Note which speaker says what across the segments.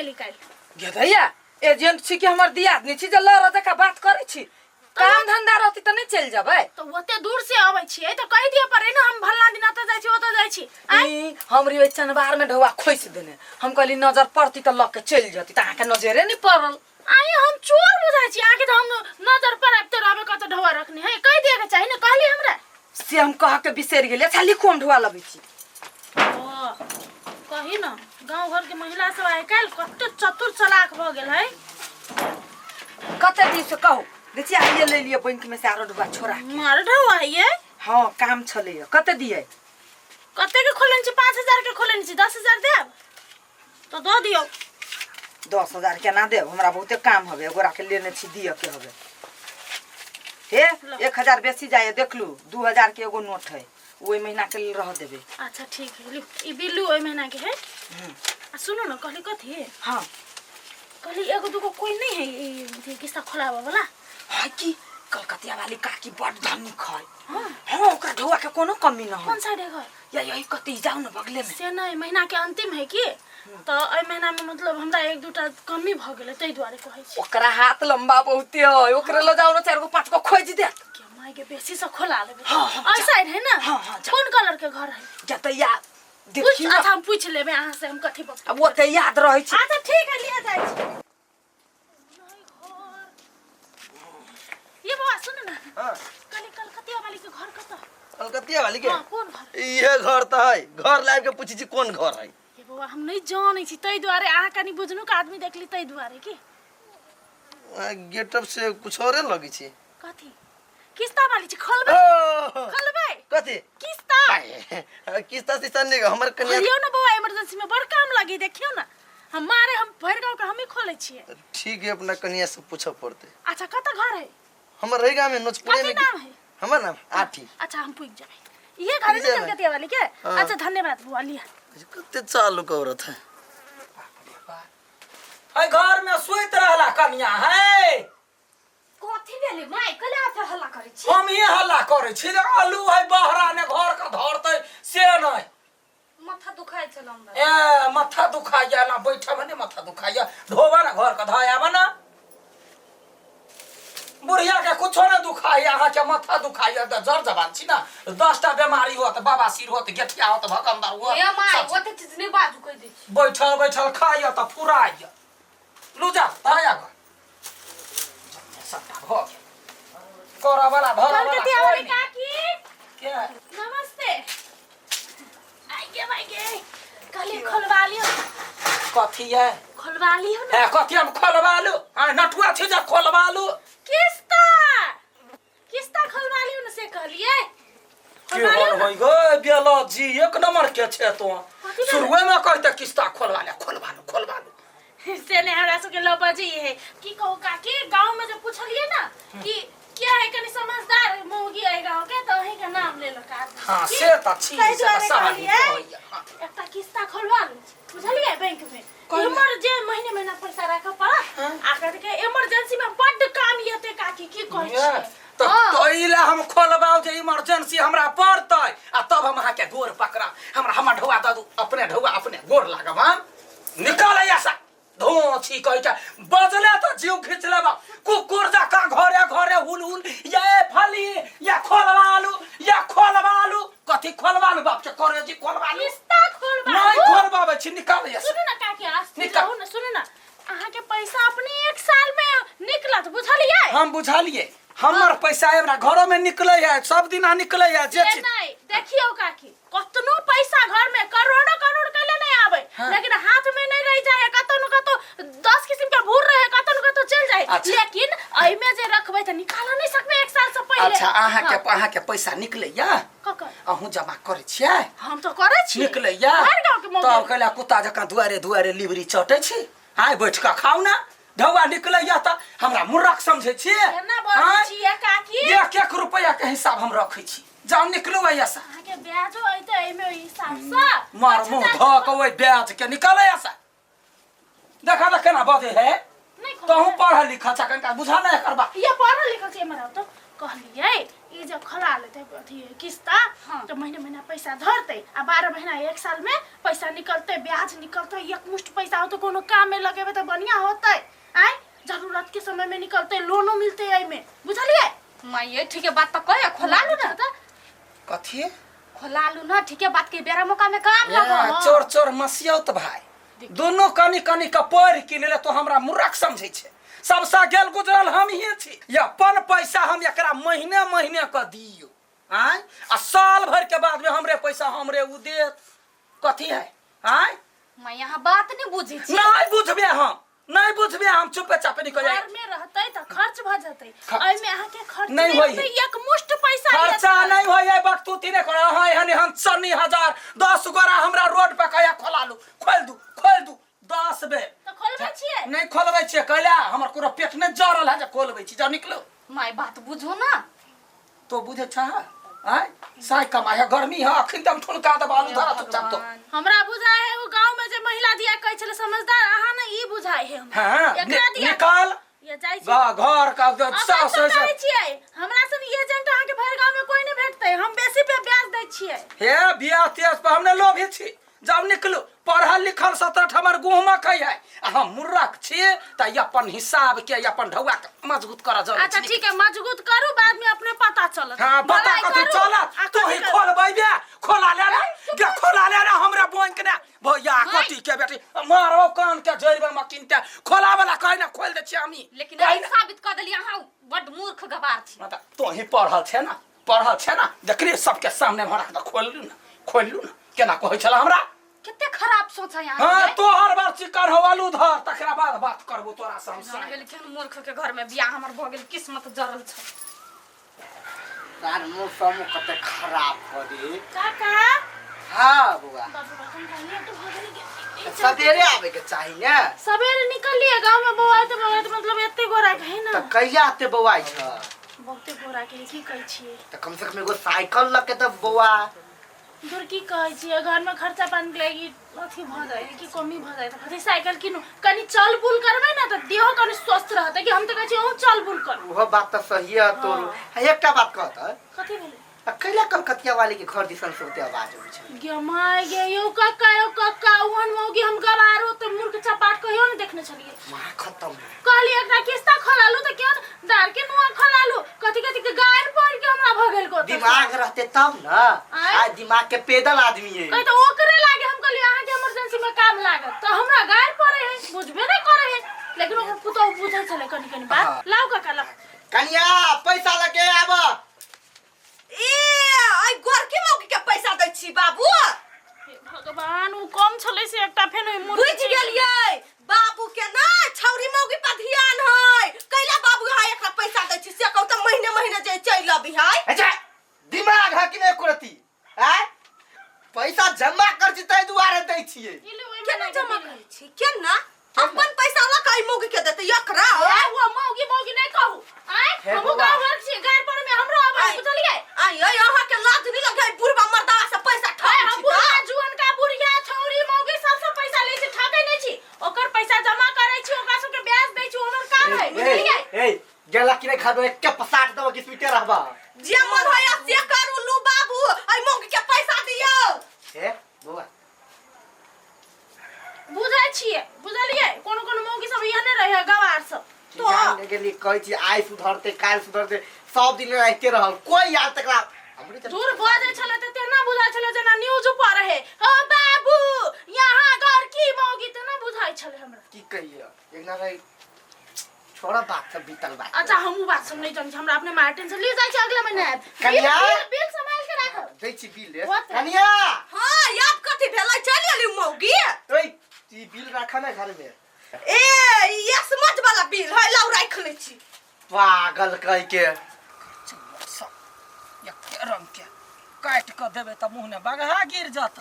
Speaker 1: गेली काल
Speaker 2: गे भैया एजेंट छी कि हमर दियादनी छी जे लड़ का बात करै छी काम धंधा रहती त नहीं चल जाबे
Speaker 1: तो ओते दूर से आबै छी त कहि दिए परे ना हम भल्ला दिन त जाय छी ओत जाय छी
Speaker 2: ई हमरी ओइ चनबार में ढौआ खोइस देने हम कहली नजर पड़ती त लक के चल जती त आके नजरे नहीं पड़ल
Speaker 1: आई हम चोर बुझाय छी आके त हम नजर पर आबते रहबे कत ढौआ रखने है कहि दिए के चाहि ना कहली हमरा
Speaker 2: से हम कह के बिसर गेली अच्छा लिखो हम ढौआ लबै छी
Speaker 1: ओ कहि ना गांव घर के महिला सब आइ काल कत चतुर चालाक भ गेल है
Speaker 2: कते दिन से कहू देखिए आइए ले लिए बैंक में से आरो ढौआ छोड़ा
Speaker 1: मार ढौआ है
Speaker 2: हां काम छले कते दिए
Speaker 1: कते के खोलन छी 5000 के खोलन छी 10000 देब तो दो दियो
Speaker 2: 10000 के ना देब हमरा बहुते काम हवे एगोरा के लेने छी दिए के हवे हे 1000 बेसी जाए देख लू 2000 के एगो नोट है ओइ महीना के लिए रह देबे
Speaker 1: अच्छा ठीक है ली ई बिल्लू ओइ महीना के है आ सुनो ना कहली कथी
Speaker 2: हां
Speaker 1: कहली एगो दुगो कोई नहीं है ई किस्सा खोलावा वाला
Speaker 2: है कि कलकतिया वाली काकी बड़ धनी खाय हां ओकरा ढौआ के कोनो कमी न हो
Speaker 1: कौन साइड है घर
Speaker 2: या यही कति जाऊ न बगले में
Speaker 1: से नहीं महीना के अंतिम है कि तो ओइ महीना में मतलब हमरा एक दूटा कमी भ गेले तै दुआरे कहै छी
Speaker 2: ओकरा हाथ लंबा बहुते है ओकरा ल जाऊ न 4 गो 5 गो खोज दे
Speaker 1: के माय के बेसी से खोला लेबे
Speaker 2: हां
Speaker 1: ओइ साइड है ना
Speaker 2: हां
Speaker 1: कौन कलर के घर है
Speaker 2: जतैया
Speaker 1: देखी अच्छा हम पूछ लेबे अहाँ से हम कथि बक
Speaker 2: अब ओते याद रहै छी
Speaker 1: अच्छा ठीक है लिया जाय छी ये बाबा सुन ना
Speaker 3: हां
Speaker 1: कलकतिया वाली के घर कत
Speaker 3: कलकतिया वाली के
Speaker 1: हां कौन घर
Speaker 3: ये घर त है घर लाइव के पूछी छी कौन घर है
Speaker 1: ये बाबा हम नहीं जानै छी तै दुआरे अहाँ कनी बुझनु का आदमी देखली तै दुआरे की
Speaker 3: गेटअप से कुछ औरे लगी छी
Speaker 1: कथि किस्ता वाली छी खोलबे खोलबे
Speaker 3: कथि
Speaker 1: किस्ता
Speaker 3: किस्ता सिस्ता नहीं हमर कन्या
Speaker 1: खोलियो ना बाबा इमरजेंसी में बड़ काम लगी देखियो ना हमारे हम भर गांव का हम ही खोले छिए
Speaker 3: ठीक है अपना कन्या से पूछो पड़ते
Speaker 1: अच्छा कत घर है
Speaker 3: हमर रही गांव में नोचपुरे में
Speaker 1: नाम है
Speaker 3: हमर नाम आठी
Speaker 1: अच्छा हम पूछ जाए ये घर है कलकतिया वाली के अच्छा धन्यवाद बुआ लिया
Speaker 3: कते चालू का औरत है
Speaker 2: है घर में सुइत रहला कन्या है
Speaker 1: कथि भेले माय कला से हल्ला करे छी
Speaker 2: हम ये हल्ला करे छी आलू है बहरा ने घर का धरते से नहीं
Speaker 1: माथा दुखाय छ लंबा
Speaker 2: ए माथा दुखाया ना बैठा बने माथा दुखाया धोबा ना घर का धाया बना बुढ़िया के कुछ ना दुखाया यहाँ के माथा दुखाया जर जबान छी ना 10टा बीमारी होत बाबा सिर होत गेठिया होत भकंदर हो
Speaker 1: ए माय ओते चीज नहीं बाजू कह दे छी
Speaker 2: बैठल बैठल खाया त फुराया लुजा धाया घर सबटा हो कोरा वाला धर वाला
Speaker 1: कलकतिया वाली काकी
Speaker 2: क्या
Speaker 1: नमस्ते आइए भाई गे कल खोलवा लियो
Speaker 2: कथी है
Speaker 1: खोलवा लियो ना
Speaker 2: है कथी हम खोलवा लू हां नटुआ छी जा खोलवा लू
Speaker 1: किस्ता किस्ता खोलवा लियो ना से कहलिए
Speaker 2: के होन होई गो बेला जी एक नंबर के छे तो शुरुए में कहते किस्ता खोलवा लू
Speaker 1: से ने हमरा सब के लोबाजी है की कहू काकी गांव में जो पूछलिए ना कि क्या है कनी समझदार मौगी है गांव के तो है का नाम ले लका
Speaker 2: हां से त छी से सब
Speaker 1: एकटा किस्ता खोलवा लू बुझलिए बैंक में हमर जे महीने महीना पैसा रख पड़ा आकर के इमरजेंसी में बड़ काम येते काकी की कहै छी
Speaker 2: तो तोइला हम खोलबाओ जे इमरजेंसी हमरा पड़तै आ तब हम अहाँ के गोर पकड़ा हमरा ढौआ दादू अपने ढौआ अपने गोर लागब हम निकाल ऐसा धो छी कहै बजले त जीव खींच लेबा कुकुर जका घरे घरे हुल हुल ये फली या खोलवालू कथी खोलवालू बाप के करे जी खोलवालू
Speaker 1: किस्ता खोलवा
Speaker 2: नहीं खोलबाबे छी निकाल ऐसा
Speaker 1: सुन ना काकी आस्ते जाओ ना सुन ना अहाँ के पैसा अपने 1 साल में निकलत बुझलिए
Speaker 2: हम बुझलिए हमर पैसा हमरा घरों में निकले है सब दिन निकले है जे
Speaker 1: नहीं देखियो काकी कतनो पैसा घर में करोड़ों करोड़ कले नहीं आवे लेकिन हाथ में नहीं रह जाए कतनो कतो 10 किस्म के भूर रहे कतनो चल जाए लेकिन एई में जे रखबे त निकाल नहीं सकबे 1 साल से पहले
Speaker 2: अच्छा अहाँ के पैसा निकले या
Speaker 1: ककर
Speaker 2: अहू जमा करे छियै
Speaker 1: हम तो करे छी
Speaker 2: निकले या तब कहला कुत्ता जका दुआरे दुआरे लिवरी चटे छी हाय बैठ के खाऊ ना ढौआ निकले या त हमरा मूर्ख समझे छी
Speaker 1: केना बोलै छी काकी
Speaker 2: 1 रुपया के हिसाब हम रखै छी जाओ निकलो ऐसा
Speaker 1: अहाँ के ब्याजो आइते एई में हिसाब से
Speaker 2: मार मुंह धक ओइ ब्याज के निकले ऐसा देखा त केना बदे है
Speaker 1: नहीं
Speaker 2: कहूं पढ़ा लिखा छ कनका बुझा नहीं करबा
Speaker 1: ये पढ़ा लिखा के मरा तो कहलिए ई जब खला लेते अथी किस्ता तो महीने महीना पैसा धरते आ 12 महीना 1 साल में पैसा निकलते ब्याज निकलते एक मुश्त पैसा हो तो कोनो काम में लगेबे तो बढ़िया होते आय जरूरत के समय में निकलते लोनो मिलते आई में बुझलिए
Speaker 4: मैं ये ठीक है बात तो कहे खोला लू ना
Speaker 2: कथी
Speaker 4: खोला लू ना ठीक है बात के बेरा मौका में काम लगा
Speaker 2: चोर चोर मसियौत भाई दोनों कनी कनी का पढ़ के ले तो हमरा मूर्ख समझे छे सबसे गेल गुजरल हम ही छी या अपन पैसा हम एकरा महीने महीने का दियो आय आ साल भर के बाद में हमरे पैसा हमरे उ देत कथी है आय
Speaker 4: मैं यहाँ बात नहीं बुझी छी
Speaker 2: नहीं बुझबे हम नहीं बुझबे हम चुपे चापे निकल जाए
Speaker 1: घर में रहते त खर्च भ जते आई में आहा के खर्च
Speaker 2: नहीं होई
Speaker 1: एक मुश्त पैसा
Speaker 2: खर्चा नहीं होई है बात तू तीने कर हां हनी हम 40,000 10 गोरा हमरा रोड पे कया खोला लू खोल दू 10 बे
Speaker 1: तो खोलबे छिए
Speaker 2: नहीं खोलबै छिए कहला हमर पूरा पेट में जरल है जे खोलबै छी जा निकलो
Speaker 4: मैं बात बुझो ना
Speaker 2: तो बुझे छ आय साई कमा है गर्मी है अखन तम ठुलका द बालू धरा चुपचाप तो
Speaker 1: हमरा बुझाए है वो गांव में जे महिला दिया कहै छले समझदार आहा ना ई बुझाए है
Speaker 2: हां निकाल
Speaker 1: ये जाई छी
Speaker 2: घर का सास
Speaker 1: से छिए हमरा सन एजेंट आहा के भर गांव में कोई नहीं भेटते हम बेसी पे ब्याज दै छिए
Speaker 2: हे बियाह तेज पे हमने लोभी छी जाओ निकलो पढ़ल लिखल 7-8 हमर गुहमा कहि है हम मूर्ख छी त अपन हिसाब के अपन ढौआ मजबूत करा जरूरी
Speaker 1: अच्छा ठीक है मजबूत करू बाद में अपने पता चलत
Speaker 2: हां पता कथि चलत तू ही खोलबै बे खोला ले ना हमरा बोन के ना भैया कथि के बेटी मारो कान के जरबे में किनते खोला वाला कहि ना खोल दे छी हमी
Speaker 4: लेकिन आई साबित कर देली अहाँ बड मूर्ख गवार छी
Speaker 2: मतलब तो ही पढ़ल छे ना देखली सबके सामने भरा के खोल लू ना केना कहै छला हमरा
Speaker 4: कितने खराब सोच है यहाँ
Speaker 2: हां तो हर बार चिकन हवालू धर तकरा बाद बात करबो तोरा से हम
Speaker 4: जान गेल केन मूर्ख के घर में बियाह हमर भ गेल किस्मत जरल छ
Speaker 3: तार मौसम कते खराब भ दी
Speaker 1: काका
Speaker 3: हां बुआ
Speaker 1: बाबू हम कहलिए तो भगनी
Speaker 3: सवेरे आवे के चाहिए ने
Speaker 1: सवेरे निकलिए गांव में बौआ तो मतलब एते गोरा के है ना
Speaker 3: त कहिया आते बौआई छ
Speaker 1: बहुते गोरा के की कहै छिए
Speaker 3: त कम से कम एगो साइकिल ल के त बौआ
Speaker 1: दूर की कहै छिए घर में खर्चा पानी लेगी अथी भ जाए कि कमी भ जाए त साइकिल किनु कनी चल बुल करबै ना त देह कनी स्वस्थ रहते कि हम त कहै छी हम चल बुल कर
Speaker 3: वो बात त सही है तोर एकटा बात कहत
Speaker 1: कथि भेले
Speaker 3: अकेला कलकतिया वाली के घर दिसन से होते आवाज होई छ
Speaker 1: गे माय गे यो काका ओहन मौगी हम गवारो त मूर्ख चपाट कहियो न देखने छलिए
Speaker 3: मां खत्म
Speaker 1: कहली एकटा किस्ता खलालू त क्यों दार के नुआ खलालू कथि के गायर पर के हमरा भगल को
Speaker 3: दिमाग रहते तब ना आज दिमाग के पैदल आदमी है
Speaker 1: कहि त ओकरे लागे हम कहली आहा के इमरजेंसी में काम लागत त हमरा गायर पड़े है बुझबे नहीं करे है लेकिन ओकर पुतो बुझै छले कनी बात लाउ काका ला
Speaker 3: कनिया पैसा लगे आबा
Speaker 4: ए आई घर के मौकी के पैसा दै छी बाबू
Speaker 1: भगवान उ कम छले से एकटा फेन
Speaker 4: बुझ गेलियै बाबू के ना छौरी मौगी पर ध्यान है कैला बाबू हां एकरा पैसा दै छी से कहू त महीने महीने जे चैल अबी है
Speaker 3: अच्छा दिमाग है कि नहीं कुरती हैं पैसा जमा कर छी तै दुआरे दै छिए
Speaker 4: केना जमा करै छी केना अपन पैसा ला कई मौगी के देते एकरा
Speaker 1: वो मौगी नहीं कहू आय हम गांव घर छी गायर पर में हमरो आवाज बुझलिए
Speaker 4: आई यहाँ के लाज नहीं लगे बुढ़वा मर्दा से पैसा
Speaker 1: हम बुढ़ा जुअन का बुढ़िया छौरी मौगी सबसे पैसा ले छी ठकै नहीं छी ओकर पैसा जमा करै छी ओकरा सब के ब्याज दै छी हमर काम है बुझलिए
Speaker 3: ए गेला कि नहीं खाबे के पसाट दब कि स्वीटर रहबा
Speaker 4: जे मन होय से करू लू बाबू आई मौगी के पैसा दियो
Speaker 3: ए बुआ
Speaker 1: बुझै छिए बुझलिए कोनो मौगी सब यने रहे गवार सब
Speaker 3: तो जाने के लिए कहै छी आइ सुधरते काल सुधरते सब दिन रहते रहल कोई याद तकरा
Speaker 1: दूर बाजे छले त तेना बुझा छले जना न्यूज पर रहे ओ बाबू यहां घर की मौगी त ना बुझाई छले हमरा
Speaker 3: की कहिए एक ना भाई छोड़ा बात सब बीतल बात
Speaker 1: अच्छा हमहु बात सुन नहीं जानी हमरा अपने मार्टिन से ले जाय छै अगला महीना
Speaker 3: कन्या
Speaker 1: बिल संभाल के राखो
Speaker 3: दै छी बिल ले कन्या
Speaker 4: हां याद कथि भेलै चल एली मौगी
Speaker 3: ओए ई बिल राखा ना घर में
Speaker 4: ए ये समझ वाला बिल है लाउ राख ले छी
Speaker 3: पागल कह के
Speaker 2: एक रंग के काट के देबे त मुंह ने बगहा गिर जात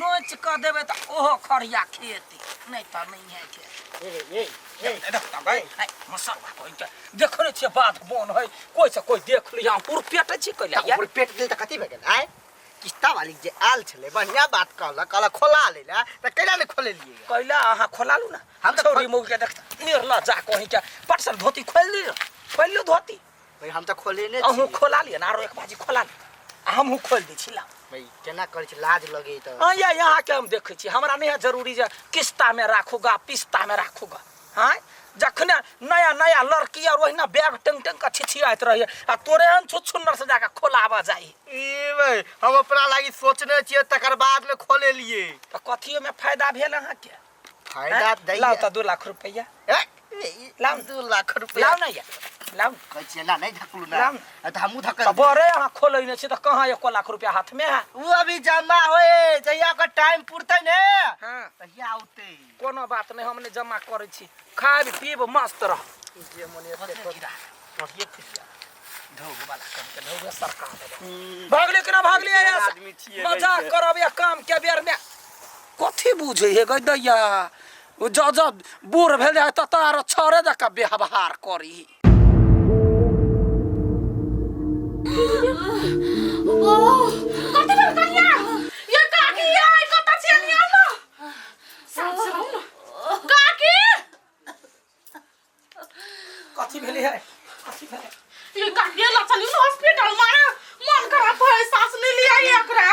Speaker 2: नोच के देबे त ओहो खरिया खेती नहीं त नहीं है के देखता भाई मसल्ला कोई के देखने छे बात बोन है कोई से कोई देख लिया पूर पेट छी कइला
Speaker 3: पूर पेट दिल त कथि भ गेल आय किस्ता वाली जे आल छले बढ़िया बात कहला खोला लेला त कैला ने खोले लिए
Speaker 2: कैला आहा खोलालू ना
Speaker 3: हम
Speaker 2: छोरी मौके देखता निरला जा कहीं के पटसन धोती खोल ली धोती
Speaker 3: भाई हम तो खोले ने
Speaker 2: अहूँ खोला लिया ना आरो एक बाजी खोला लिया हमहूँ खोल दी छिला
Speaker 3: भाई केना करे छी लाज लगे तो
Speaker 2: हाँ या यहाँ के हम देखे छी हमरा नहीं है जरूरी जे किस्ता में राखूगा पिस्ता में राखूगा हाँ जखने नया नया लड़की और वही ना बैग टंग टंग का छिछियात रही आ तोरे हम छुछुन्नर से जाकर खोलावा जाई
Speaker 3: ए भाई हम अपना लागी सोचने छिए तकर बाद में खोले लिए
Speaker 2: तो कथियो में फायदा भेल अहाँ के
Speaker 3: फायदा दै
Speaker 2: लाओ तो 2 लाख रुपया
Speaker 3: लाओ 2 लाख रुपया
Speaker 2: लाओ ना या लाओ
Speaker 3: कहै छिए ना नहीं ढकलू ना
Speaker 2: लाओ
Speaker 3: त हमहु धकल
Speaker 2: तो बरे अहाँ खोलैने छी तो कहाँ 1 लाख रुपया हाथ में है
Speaker 3: वो अभी जमा होए जहिया का टाइम पुरते ने
Speaker 2: हां
Speaker 3: तहिया आउते
Speaker 2: कोनो बात नहीं हमने जमा करे छी खाब पीब मस्त रह जे मने से ये खुशिया धोग वाला काम के धोग सरकार भागले कि ना भागले
Speaker 3: आदमी छिए
Speaker 2: मजाक करब या काम के बेर में कथी बुझे हे गई दैया ओ ज बूढ़ भेल जाय त तार छोरे जका व्यवहार करी
Speaker 1: ओ कते बेर कहिया ये काकी आई कत चली आलो काकी
Speaker 2: कथी भेले है कथी भेले
Speaker 1: ये काकी ला चली हॉस्पिटल में मन खराब है सांस नहीं लिया एकरा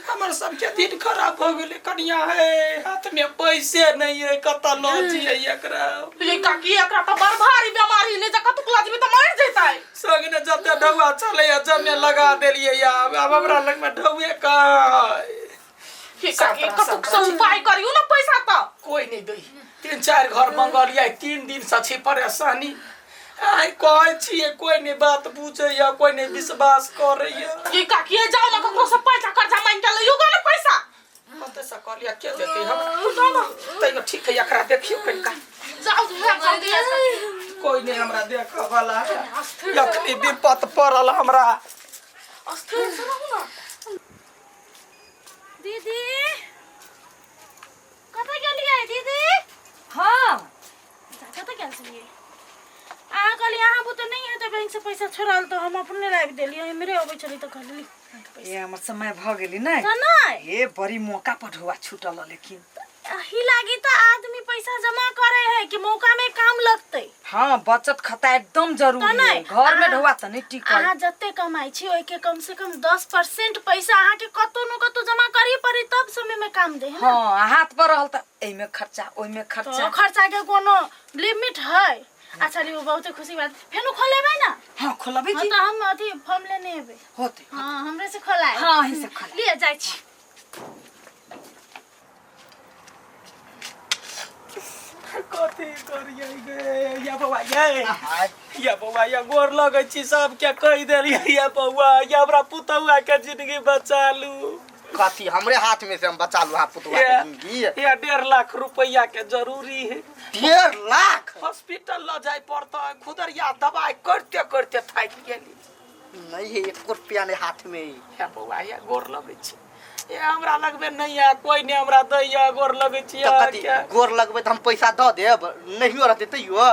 Speaker 2: हमर सबके दिन खराब हो गेले कनिया है हाथ में पैसे नहीं है कत लौजी है एकरा
Speaker 1: ये काकी एकरा तो बड़ भारी बीमारी ने जका तुकला जीव तो मर जैतै
Speaker 2: संगने जते ढौआ चले या जमे लगा देलिए या अब हमरा लग में ढौए का
Speaker 1: ये काकी कतुक से उपाय करियो ना पैसा तो
Speaker 2: कोई नहीं दई 3-4 घर मंगलिए 3 दिन से छी परेशानी आई कहै छिए कोई नहीं बात पूछे या कोई नहीं विश्वास करे या
Speaker 1: ये काकी जाओ ना ककरो से पैसा कर्जा मांग के लियो ना पैसा
Speaker 2: कते से कहलिया के देते हम तैयो ठीक है एकरा देखियो कनिका
Speaker 1: जाओ जल्दी
Speaker 2: कोई नहीं हमरा देख वाला यखनी विपत पड़ल हमरा
Speaker 1: अस्थिर से रहू ना दीदी कतै गेलियै दीदी
Speaker 5: हाँ
Speaker 1: कतै गेल छलियै आ कल यहाँ बुते नहीं है तो बैंक से पैसा छोड़ाल तो हम अपने लाइव देलियै मेरे अबै छली तो कहली
Speaker 5: ये हमर समय भ गेली नै
Speaker 1: नहीं
Speaker 5: ये बड़ी मौका पर हुआ छूटल लेकिन
Speaker 1: ही लागी तो आदमी पैसा जमा करे है कि मौका में काम लगते
Speaker 5: हाँ बचत खाता एकदम जरूरी है घर में ढोआ त नहीं टिकल
Speaker 1: अहाँ जते कमाई छी ओइ के कम से कम 10% पैसा अहाँ के कतो न कतो जमा करी पड़ी तब समय में काम दे है ना
Speaker 5: हाँ हाथ पर रहल त एई में खर्चा ओइ में खर्चा
Speaker 1: तो खर्चा के कोनो लिमिट है अच्छा लियो बहुत खुशी बात फेनु खोलेबै ना
Speaker 5: हाँ खोलबे
Speaker 1: हां
Speaker 5: जी
Speaker 1: तो हम अथी फॉर्म लेने एबै
Speaker 5: होते
Speaker 1: हां हमरे से खोलाए
Speaker 5: हाँ ही से खोला
Speaker 1: लिए जाय छी
Speaker 2: कथी करियै गे या बौआ या बौआ या गोर लगै छी सब के कहि देलियै या बौआ या हमरा पुतौआ के जिंदगी बचालू
Speaker 3: कथी हमरे हाथ में से हम बचा लू हां पुतवा के जिंदगी
Speaker 2: या 1.5 लाख रुपया के जरूरी है
Speaker 3: 1.5 लाख
Speaker 2: हॉस्पिटल ल जाय पड़ता है खुदरिया दवाई करते करते थाक गेली
Speaker 3: नहीं है 1 रुपया ने हाथ में
Speaker 2: या बौआ या गोर लगै छी ये हमरा लगबे नहीं है कोई नहीं हमरा दैया गोर लगै छी
Speaker 3: तो कथी गोर लगबे त हम पैसा द देब नहीं रहते तैयो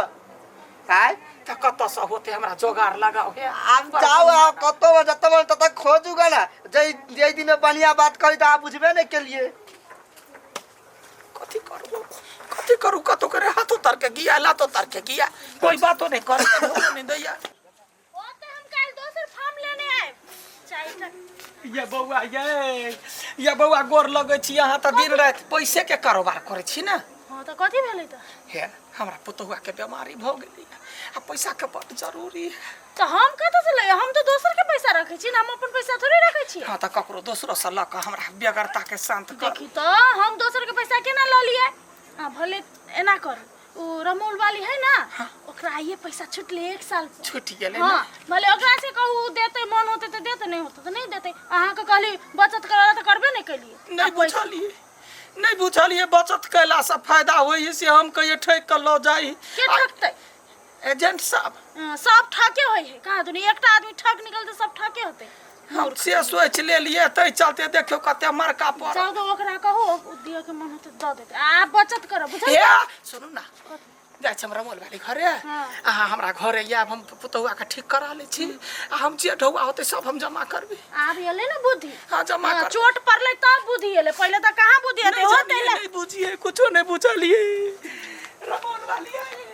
Speaker 3: काय
Speaker 2: त कत से होते हमरा जोगाड़ लगाओ हे
Speaker 3: आप जाओ आप कतो जतम तत खोजूगा ना जय दिन में बढ़िया बात करी त आप बुझबे नहीं के लिए
Speaker 2: कथी करू कतो करे हाथों तर के गिया लातो तर के गिया कोई बातो नहीं करे नहीं दैया
Speaker 1: ओते हम काल दोसर फॉर्म लेने आए चाहिए
Speaker 2: ये बौआ ये बौआ गोर लगै छी यहाँ त दिन रात पैसे के कारोबार करे छी ना
Speaker 1: हां तो कथि भेलै त
Speaker 2: हे हमरा पुतौआ के बीमारी भ गेली आ पैसा के बड़ जरूरी है
Speaker 1: तो हम कत से ले हम तो दोसर के पैसा रखे छी ना हम अपन पैसा थोड़ी रखे छी
Speaker 2: हां त ककरो दोसरो से ल के हमरा बेगरता के शांत कर
Speaker 1: देखी तो हम दोसर के पैसा केना ल लिए हां भले एना कर ओ रमोल वाली है ना ओकरा ये पैसा छुटले 1 साल
Speaker 2: छूट गेले
Speaker 1: हां भले ओकरा से कहू देते मन होते तो देते नहीं होते तो नहीं देते अहाँ के कहली बचत करा तो करबे नहीं केलिए
Speaker 2: नहीं बुझलिए बचत कैला से फायदा होई से हम कहिए ठेक के ल जाई
Speaker 1: के ठगते
Speaker 2: एजेंट साहब
Speaker 1: सब ठगे होई है कहा दुनी एकटा आदमी ठग निकलते सब ठगे होते
Speaker 2: हम से सोच ले लिए तै चलते देखियो कते मरका पर
Speaker 1: जाओ तो ओकरा कहो दियो के मन होते द देते आ बचत करो बुझल
Speaker 2: हे सुनु ना जाय छ हमरा मोल वाली घरे आहा हमरा घरे या हम पुतौआ के ठीक करा ले छी आ हम जे ढौआ होते सब हम जमा करबे
Speaker 1: आब एले ना बुद्धि
Speaker 2: हां जमा कर
Speaker 1: चोट पड़ले तब बुद्धि एले पहले त कहां बुद्धि होते होते
Speaker 2: नहीं बुझिए कुछो नहीं बुझलिए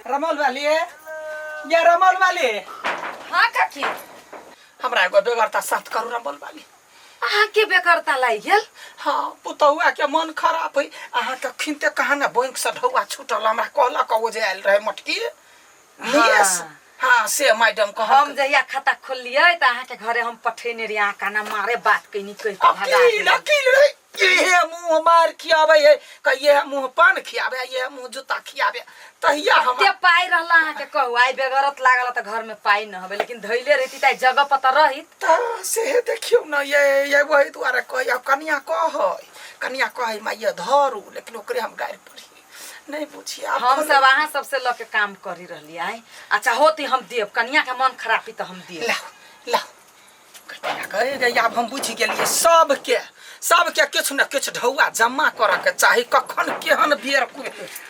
Speaker 2: रमोल वाली ये रमल वाली
Speaker 5: हाँ काकी
Speaker 2: हमरा एगो बेगरता 7 करोड़ रमल वाली
Speaker 5: अहाँ के बेकरता लाई गेल
Speaker 2: हाँ पुतहुआ के मन खराब है अहाँ के खिनते कहा ना बैंक से ढौआ छूटल हमरा कहला कहो जे आयल रहे मटकी यस हाँ से मैडम कह
Speaker 5: हम जहिया खाता खोललिए त अहाँ के घरे हम पठेने रही अहाँ का ना मारे बात कइनी कहि के भगा
Speaker 2: अकील
Speaker 5: दिया।
Speaker 2: अकील रे ये मुंह मार खियावे है कहिए मुंह पान खियावे ये मुंह जूता खियावे तहिया हम
Speaker 5: के पाई रहला अहाँ के कहू आई बेगरत लागल त घर में पाई न हबे लेकिन धैले रहती त जगह पता रहित
Speaker 2: से देखियो ना ये वही द्वारा कह कनिया कह माइया धरू लेकिन ओकरे हम गायर पड़ी नहीं पूछिए
Speaker 5: हम सब अहाँ सबसे ल के काम करी रहली आई अच्छा होती हम देब कनिया के मन खराबी त हम देब
Speaker 2: लाओ कहे अब हम बुझ गेलिए सबके किछु न किछु ढौआ जमा कर के चाही कखन केहन बेर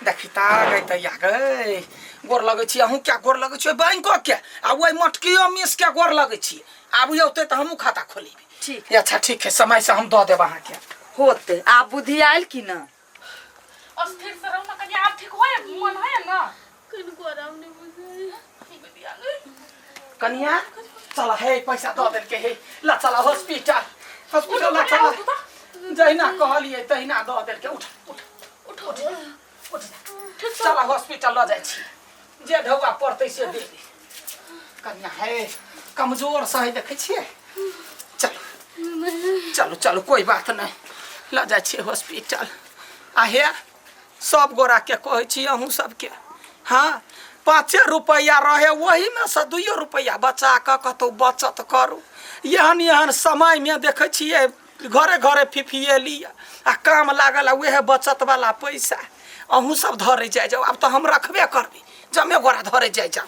Speaker 2: देखिता गई तैया गई गोर लगे छी अहूँ क्या गोर लगे छी बैंको के आ वही मटकियो मिस के गोर लगे छी आब होते तो हमहूँ खाता खोली
Speaker 5: ठीक
Speaker 2: अच्छा ठीक है समय से हम दे देब अहाँ के
Speaker 5: होते आप बुद्धि आयल कि न
Speaker 1: अस्थिर से रहना कन्या आप ठीक होए मन है ना किनको आराम नहीं बुझे
Speaker 2: कनिया चला है पैसा दे देल के है ला चला हॉस्पिटल ला चला जहिना कहलिए तहिना दे देल के उठ चला हॉस्पिटल ल जाय छी जे ढौआ पड़तै से दे दे कनिया है कमजोर सही देखे छिए चलो कोई बात नहीं ल जाय छी हॉस्पिटल आहे सब गोरा के कहै छी अहूँ सबके हाँ 5 रुपया रहे वही में से 2 रुपया बचा के कतौ बचत करू एहन समय में देखे छिए घरे घरे फिफिए लिया आ काम लागल वह बचत वाला पैसा अहूँ सब धरे जाए जाओ अब तो हम रखबे करबी जमे गोरा धरे जाए जाओ